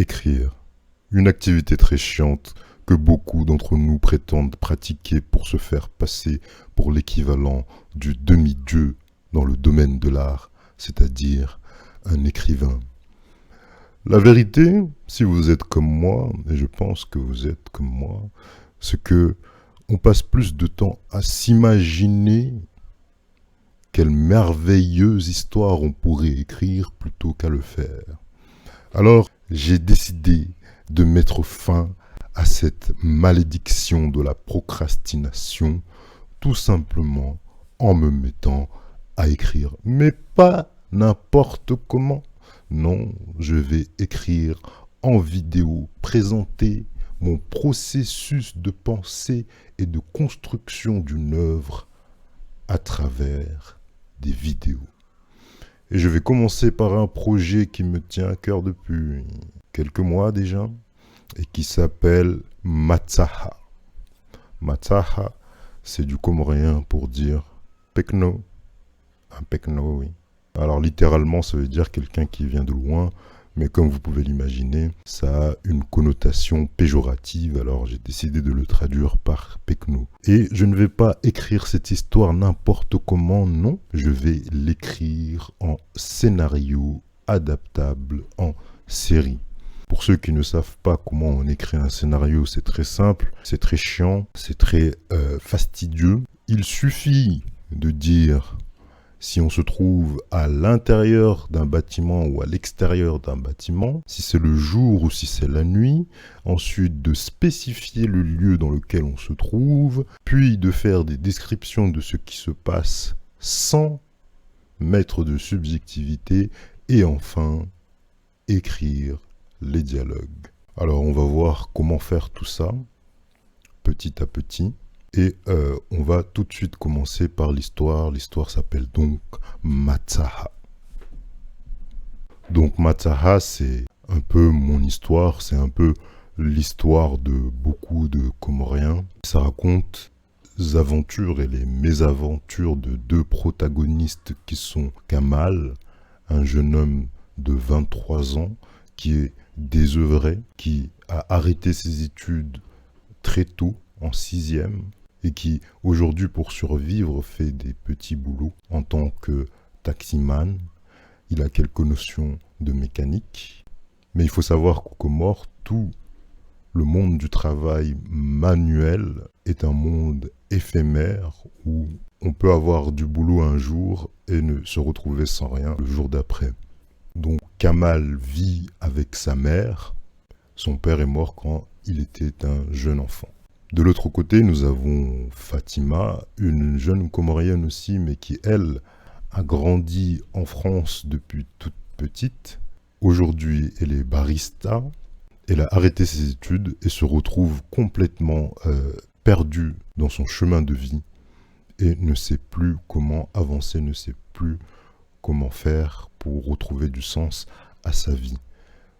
Écrire. Une activité très chiante que beaucoup d'entre nous prétendent pratiquer pour se faire passer pour l'équivalent du demi-dieu dans le domaine de l'art, c'est-à-dire un écrivain. La vérité, si vous êtes comme moi, et je pense que vous êtes comme moi, c'est que on passe plus de temps à s'imaginer quelle merveilleuse histoire on pourrait écrire plutôt qu'à le faire. Alors, j'ai décidé de mettre fin à cette malédiction de la procrastination, tout simplement en me mettant à écrire. Mais pas n'importe comment. Non, je vais écrire en vidéo, présenter mon processus de pensée et de construction d'une œuvre à travers des vidéos. Et je vais commencer par un projet qui me tient à cœur depuis quelques mois déjà et qui s'appelle Matsaha. Matsaha, c'est du comorien pour dire pekno. Un pekno, oui. Alors littéralement, ça veut dire quelqu'un qui vient de loin, mais comme vous pouvez l'imaginer, ça a une connotation péjorative, alors j'ai décidé de le traduire par pekno. Et je ne vais pas écrire cette histoire n'importe comment, non, je vais l'écrire en scénario adaptable, en série. Pour ceux qui ne savent pas comment on écrit un scénario, c'est très simple, c'est très chiant, c'est très fastidieux. Il suffit de dire si on se trouve à l'intérieur d'un bâtiment ou à l'extérieur d'un bâtiment, si c'est le jour ou si c'est la nuit, ensuite de spécifier le lieu dans lequel on se trouve, puis de faire des descriptions de ce qui se passe sans mettre de subjectivité et enfin écrire les dialogues. Alors on va voir comment faire tout ça petit à petit. Et on va tout de suite commencer par l'histoire. L'histoire s'appelle donc Matsaha. Donc Matsaha, c'est un peu mon histoire, c'est un peu l'histoire de beaucoup de Comoriens. Ça raconte les aventures et les mésaventures de deux protagonistes qui sont Kamal, un jeune homme de 23 ans qui est désœuvré, qui a arrêté ses études très tôt, en 6e, et qui aujourd'hui pour survivre fait des petits boulots en tant que taximan. Il a quelques notions de mécanique, mais il faut savoir qu'aux Comores, tout le monde du travail manuel est un monde éphémère où on peut avoir du boulot un jour et ne se retrouver sans rien le jour d'après. Donc Kamal vit avec sa mère. Son père est mort quand il était un jeune enfant. De l'autre côté, nous avons Fatima, une jeune Comorienne aussi, mais qui, elle, a grandi en France depuis toute petite. Aujourd'hui, elle est barista. Elle a arrêté ses études et se retrouve complètement perdue dans son chemin de vie et ne sait plus comment avancer, ne sait plus comment faire pour retrouver du sens à sa vie.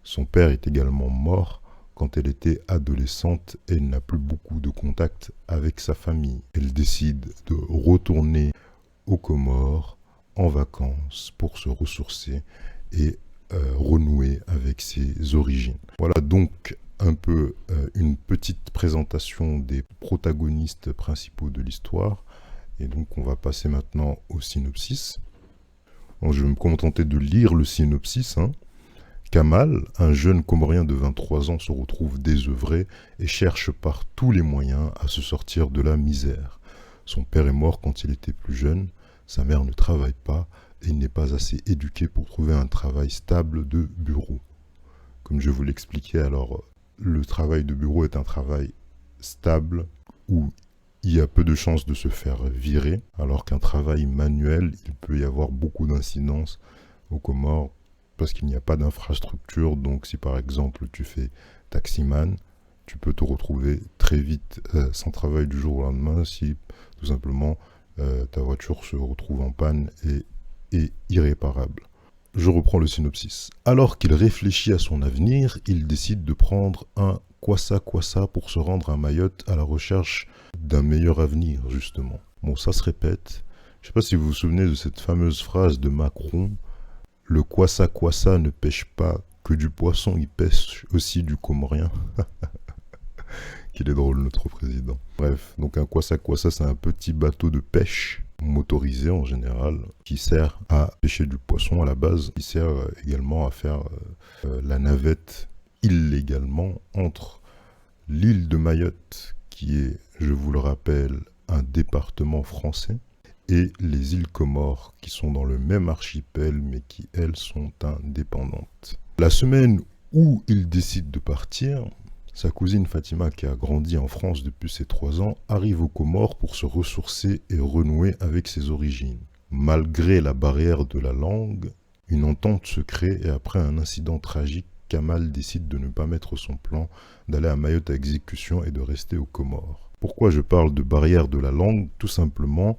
Son père est également mort quand elle était adolescente et elle n'a plus beaucoup de contact avec sa famille. Elle décide de retourner aux Comores en vacances pour se ressourcer et renouer avec ses origines. Voilà donc un peu une petite présentation des protagonistes principaux de l'histoire. Et donc on va passer maintenant au synopsis. Bon, je vais me contenter de lire le synopsis. Kamal, un jeune Comorien de 23 ans, se retrouve désœuvré et cherche par tous les moyens à se sortir de la misère. Son père est mort quand il était plus jeune, sa mère ne travaille pas et il n'est pas assez éduqué pour trouver un travail stable de bureau. Comme je vous l'expliquais, alors le travail de bureau est un travail stable où il y a peu de chances de se faire virer, alors qu'un travail manuel, il peut y avoir beaucoup d'incidences aux Comores parce qu'il n'y a pas d'infrastructure. Donc si par exemple tu fais taximan, tu peux te retrouver très vite sans travail du jour au lendemain si tout simplement ta voiture se retrouve en panne et est irréparable. Je reprends le synopsis. Alors qu'il réfléchit à son avenir, il décide de prendre un kwassa-kwassa pour se rendre à Mayotte à la recherche d'un meilleur avenir, justement. Bon, ça se répète. Je ne sais pas si vous vous souvenez de cette fameuse phrase de Macron. Le kwassa-kwassa ne pêche pas que du poisson, il pêche aussi du comorien. Qu'il est drôle, notre président. Bref, donc un kwassa, c'est un petit bateau de pêche motorisé en général, qui sert à pêcher du poisson à la base, qui sert également à faire la navette illégalement entre l'île de Mayotte, qui est, je vous le rappelle, un département français, et les îles Comores, qui sont dans le même archipel, mais qui, elles, sont indépendantes. La semaine où il décide de partir, sa cousine Fatima, qui a grandi en France depuis ses 3 ans, arrive aux Comores pour se ressourcer et renouer avec ses origines. Malgré la barrière de la langue, une entente se crée et après un incident tragique, Kamal décide de ne pas mettre son plan d'aller à Mayotte à exécution et de rester aux Comores. Pourquoi je parle de barrière de la langue? Tout simplement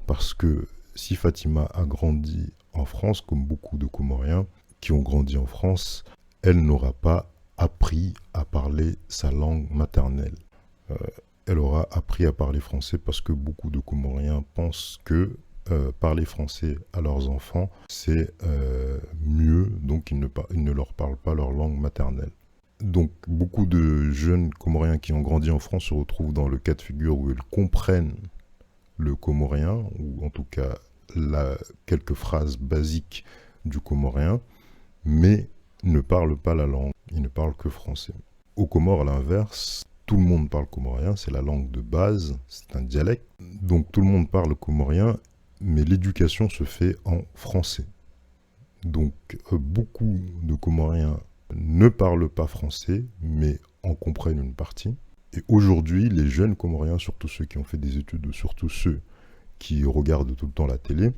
parce que si Fatima a grandi en France, comme beaucoup de Comoriens qui ont grandi en France, elle n'aura pas appris à parler sa langue maternelle. Elle aura appris à parler français parce que beaucoup de Comoriens pensent que parler français à leurs enfants, c'est mieux, donc ils ne leur parlent pas leur langue maternelle. Donc beaucoup de jeunes Comoriens qui ont grandi en France se retrouvent dans le cas de figure où ils comprennent le comorien, ou en tout cas quelques phrases basiques du comorien, mais ne parlent pas la langue, ils ne parlent que français. Aux Comores, à l'inverse, tout le monde parle comorien, c'est la langue de base, c'est un dialecte, donc tout le monde parle comorien, mais l'éducation se fait en français. Donc beaucoup de Comoriens ne parlent pas français, mais en comprennent une partie. Et aujourd'hui, les jeunes Comoriens, surtout ceux qui ont fait des études, surtout ceux qui regardent tout le temps la télé,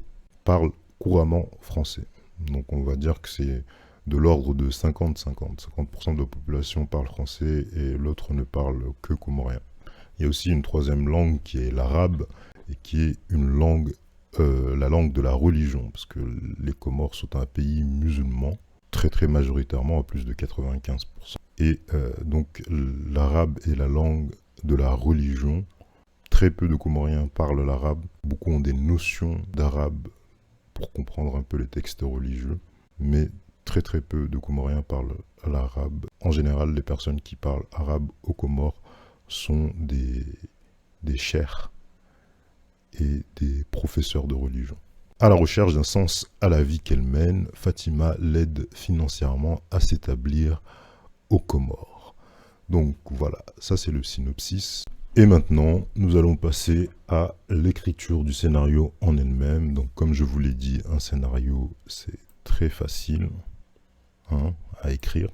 parlent couramment français. Donc on va dire que c'est de l'ordre de 50-50. 50% de la population parle français et l'autre ne parle que comorien. Il y a aussi une troisième langue qui est l'arabe et qui est une langue, la langue de la religion, parce que les Comores sont un pays musulman, très majoritairement à plus de 95%. Et donc l'arabe est la langue de la religion. Très peu de Comoriens parlent l'arabe. Beaucoup ont des notions d'arabe pour comprendre un peu les textes religieux, mais très peu de Comoriens parlent l'arabe. En général, les personnes qui parlent arabe aux Comores sont des cheikhs et des professeurs de religion. À la recherche d'un sens à la vie qu'elle mène, Fatima l'aide financièrement à s'établir aux Comores. Donc voilà, ça c'est le synopsis. Et maintenant, nous allons passer à l'écriture du scénario en elle-même. Donc comme je vous l'ai dit, un scénario c'est très facile à écrire.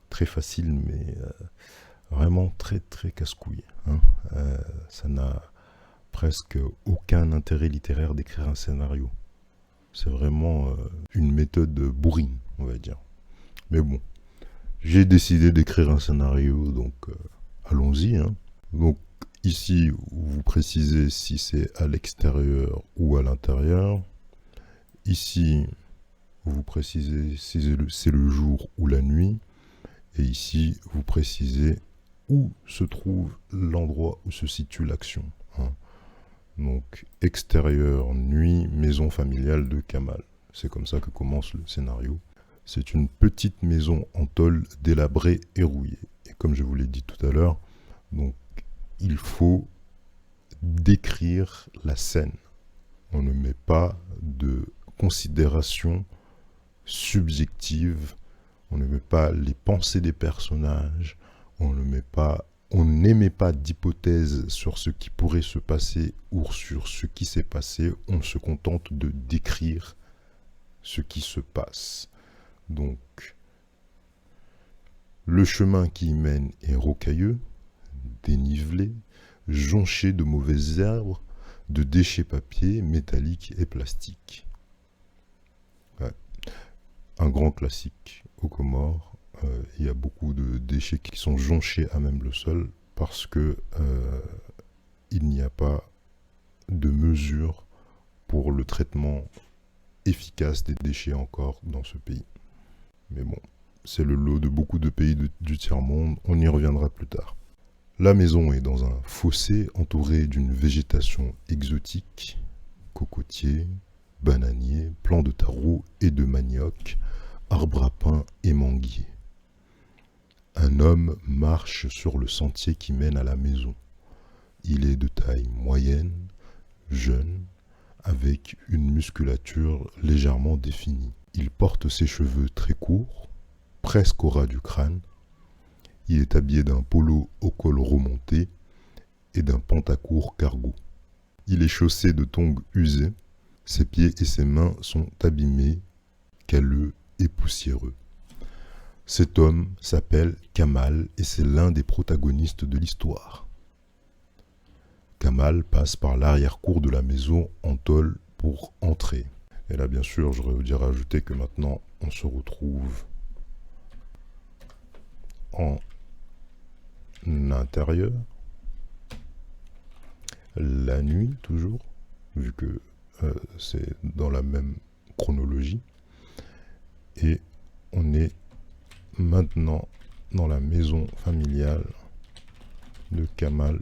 Très facile, mais vraiment très casse-couille. Ça n'a presque aucun intérêt littéraire d'écrire un scénario. C'est vraiment une méthode bourrine, on va dire. Mais bon, j'ai décidé d'écrire un scénario, donc allons-y. Donc ici, vous précisez si c'est à l'extérieur ou à l'intérieur. Ici, vous précisez si c'est le jour ou la nuit. Et ici, vous précisez où se trouve l'endroit où se situe l'action. Donc, extérieur, nuit, maison familiale de Kamal. C'est comme ça que commence le scénario. C'est une petite maison en tôle délabrée et rouillée. Et comme je vous l'ai dit tout à l'heure, donc il faut décrire la scène. On ne met pas de considération subjective, on ne met pas les pensées des personnages, on n'émet pas d'hypothèse sur ce qui pourrait se passer ou sur ce qui s'est passé, on se contente de décrire ce qui se passe. Donc, le chemin qui y mène est rocailleux, dénivelé, jonché de mauvaises herbes, de déchets papier, métalliques et plastiques. Ouais. Un grand classique aux Comores. Il y a beaucoup de déchets qui sont jonchés à même le sol parce que il n'y a pas de mesure pour le traitement efficace des déchets encore dans ce pays. Mais bon, c'est le lot de beaucoup de pays du tiers-monde, on y reviendra plus tard. La maison est dans un fossé entouré d'une végétation exotique, cocotiers, bananiers, plants de taro et de manioc, arbre à pin et manguier. Un homme marche sur le sentier qui mène à la maison. Il est de taille moyenne, jeune, avec une musculature légèrement définie. Il porte ses cheveux très courts, presque au ras du crâne. Il est habillé d'un polo au col remonté et d'un pantacourt cargo. Il est chaussé de tongs usés. Ses pieds et ses mains sont abîmés, calleux et poussiéreux. Cet homme s'appelle Kamal et c'est l'un des protagonistes de l'histoire. Kamal passe par l'arrière-cour de la maison en tôle pour entrer. Et là, bien sûr, j'aurais dû rajouter que maintenant, on se retrouve en intérieur. La nuit, toujours, vu que c'est dans la même chronologie. Et on est maintenant dans la maison familiale de Kamal,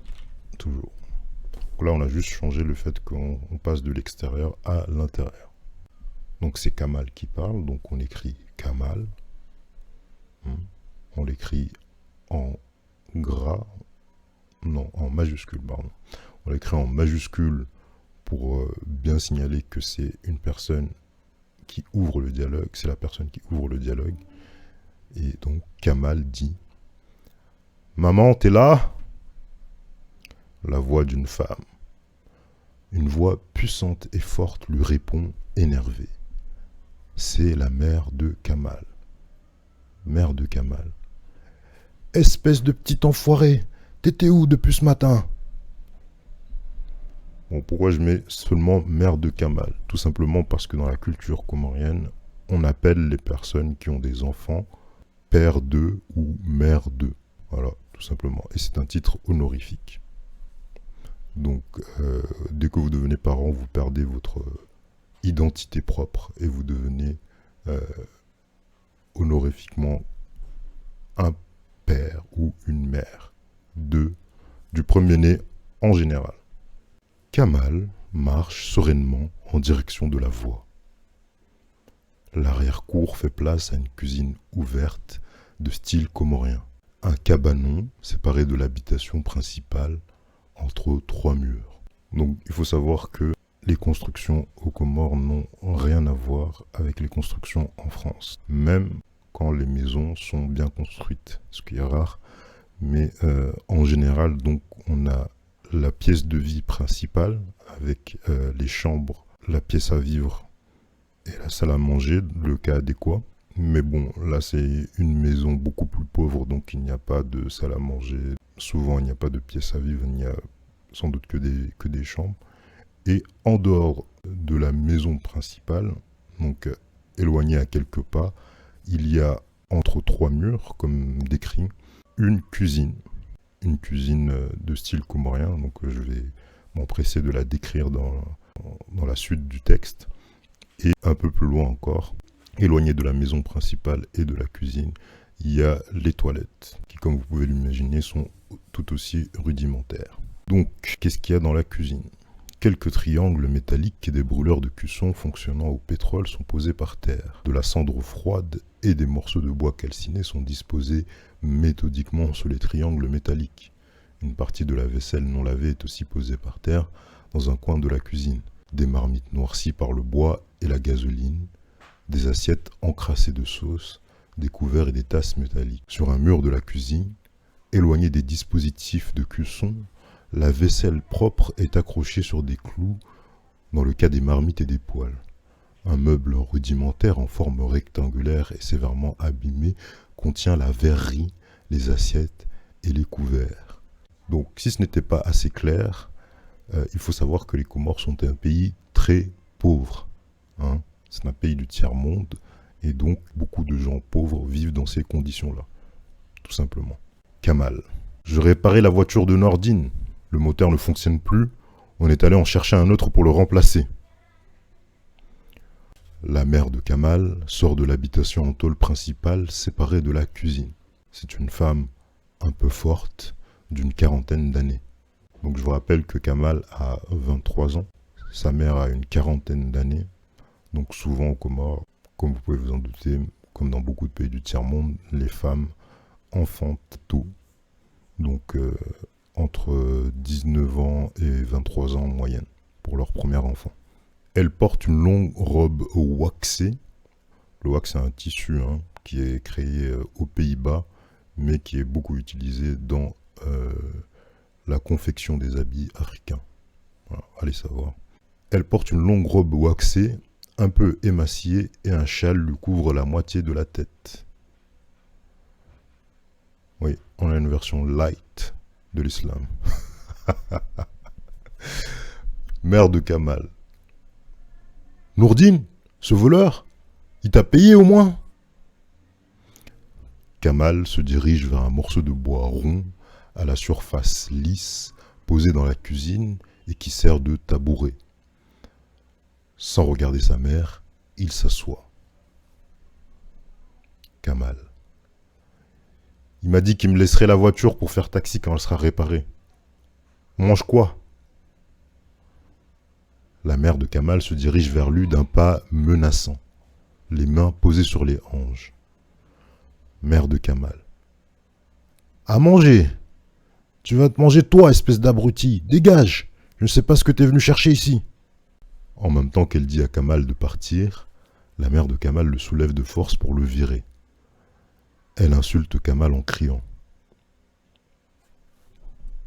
toujours. Donc là, on a juste changé le fait qu'on passe de l'extérieur à l'intérieur. Donc c'est Kamal qui parle, donc on écrit Kamal. On l'écrit en gras, non, en majuscule, pardon. On l'écrit en majuscule pour bien signaler que c'est une personne qui ouvre le dialogue, c'est la personne qui ouvre le dialogue. Et donc Kamal dit « Maman, t'es là ?» La voix d'une femme. Une voix puissante et forte lui répond, énervée. C'est la mère de Kamal. Mère de Kamal. « Espèce de petit enfoiré, t'étais où depuis ce matin ?» Bon, pourquoi je mets seulement mère de Kamal? Tout simplement parce que dans la culture comorienne, on appelle les personnes qui ont des enfants père d'eux ou mère d'eux. Voilà, tout simplement. Et c'est un titre honorifique. Donc, dès que vous devenez parent, vous perdez votre identité propre et vous devenez honorifiquement un père ou une mère du premier-né en général. Kamal marche sereinement en direction de la voie. L'arrière-cour fait place à une cuisine ouverte de style comorien. Un cabanon séparé de l'habitation principale entre 3 murs. Donc il faut savoir que les constructions aux Comores n'ont rien à voir avec les constructions en France. Même quand les maisons sont bien construites, ce qui est rare. Mais en général, donc, on a la pièce de vie principale avec les chambres, la pièce à vivre et la salle à manger, le cas adéquat. Mais bon, là c'est une maison beaucoup plus pauvre, donc il n'y a pas de salle à manger. Souvent il n'y a pas de pièce à vivre, il n'y a sans doute que des chambres. Et en dehors de la maison principale, donc éloignée à quelques pas, il y a entre 3 murs, comme décrit, une cuisine de style comorien, donc je vais m'empresser de la décrire dans la suite du texte. Et un peu plus loin encore, éloigné de la maison principale et de la cuisine, il y a les toilettes, qui comme vous pouvez l'imaginer sont tout aussi rudimentaires. Donc, qu'est-ce qu'il y a dans la cuisine? Quelques triangles métalliques et des brûleurs de cuisson fonctionnant au pétrole sont posés par terre. De la cendre froide et des morceaux de bois calcinés sont disposés méthodiquement sur les triangles métalliques. Une partie de la vaisselle non lavée est aussi posée par terre dans un coin de la cuisine. Des marmites noircies par le bois et la gasoline, des assiettes encrassées de sauce, des couverts et des tasses métalliques. Sur un mur de la cuisine, éloigné des dispositifs de cuisson, la vaisselle propre est accrochée sur des clous dans le cas des marmites et des poêles. Un meuble rudimentaire en forme rectangulaire et sévèrement abîmé contient la verrerie, les assiettes et les couverts. Donc si ce n'était pas assez clair, il faut savoir que les Comores sont un pays très pauvre. C'est un pays du tiers-monde et donc beaucoup de gens pauvres vivent dans ces conditions-là, tout simplement. Kamal. Je réparais la voiture de Nordine. Le moteur ne fonctionne plus. On est allé en chercher un autre pour le remplacer. La mère de Kamal sort de l'habitation en tôle principale séparée de la cuisine. C'est une femme un peu forte, d'une 40aine d'années. Donc je vous rappelle que Kamal a 23 ans. Sa mère a une 40aine d'années. Donc souvent aux Comores, comme vous pouvez vous en douter, comme dans beaucoup de pays du tiers-monde, les femmes enfantent tôt. Donc entre 19 ans et 23 ans en moyenne pour leur premier enfant. Elles portent une longue robe waxée. Le wax, c'est un tissu qui est créé aux Pays-Bas, mais qui est beaucoup utilisé dans la confection des habits africains. Voilà, allez savoir. Elle porte une longue robe waxée, un peu émaciée, et un châle lui couvre la moitié de la tête. Oui, on a une version light de l'islam. Mère de Kamal. Nourdine, ce voleur, il t'a payé au moins? Kamal se dirige vers un morceau de bois rond, à la surface lisse, posé dans la cuisine et qui sert de tabouret. Sans regarder sa mère, il s'assoit. Kamal. Il m'a dit qu'il me laisserait la voiture pour faire taxi quand elle sera réparée. On mange quoi? La mère de Kamal se dirige vers lui d'un pas menaçant, les mains posées sur les hanches. Mère de Kamal. À manger! Tu vas te manger toi, espèce d'abruti! Dégage! Je ne sais pas ce que t'es venu chercher ici! En même temps qu'elle dit à Kamal de partir, la mère de Kamal le soulève de force pour le virer. Elle insulte Kamal en criant.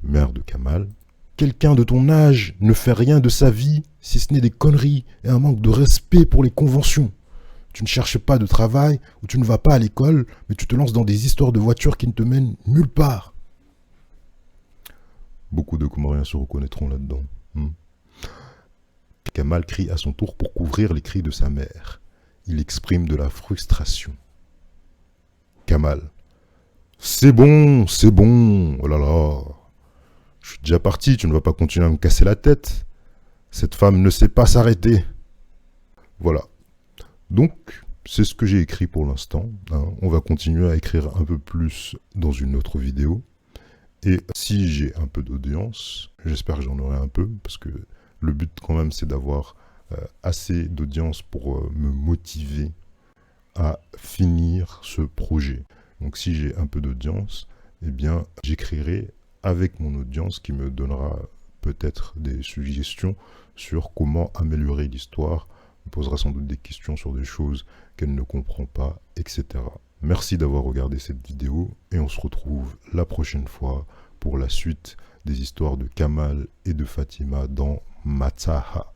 Mère de Kamal. Quelqu'un de ton âge ne fait rien de sa vie si ce n'est des conneries et un manque de respect pour les conventions. Tu ne cherches pas de travail ou tu ne vas pas à l'école, mais tu te lances dans des histoires de voitures qui ne te mènent nulle part. Beaucoup de Comoriens se reconnaîtront là-dedans. Kamal crie à son tour pour couvrir les cris de sa mère. Il exprime de la frustration. Kamal. C'est bon, oh là là. Je suis déjà parti, tu ne vas pas continuer à me casser la tête. Cette femme ne sait pas s'arrêter. Voilà. Donc, c'est ce que j'ai écrit pour l'instant. On va continuer à écrire un peu plus dans une autre vidéo. Et si j'ai un peu d'audience, j'espère que j'en aurai un peu, parce que le but quand même c'est d'avoir assez d'audience pour me motiver à finir ce projet. Donc si j'ai un peu d'audience, eh bien j'écrirai avec mon audience qui me donnera peut-être des suggestions sur comment améliorer l'histoire, me posera sans doute des questions sur des choses qu'elle ne comprend pas, etc. Merci d'avoir regardé cette vidéo et on se retrouve la prochaine fois pour la suite des histoires de Kamal et de Fatima dans Mataha.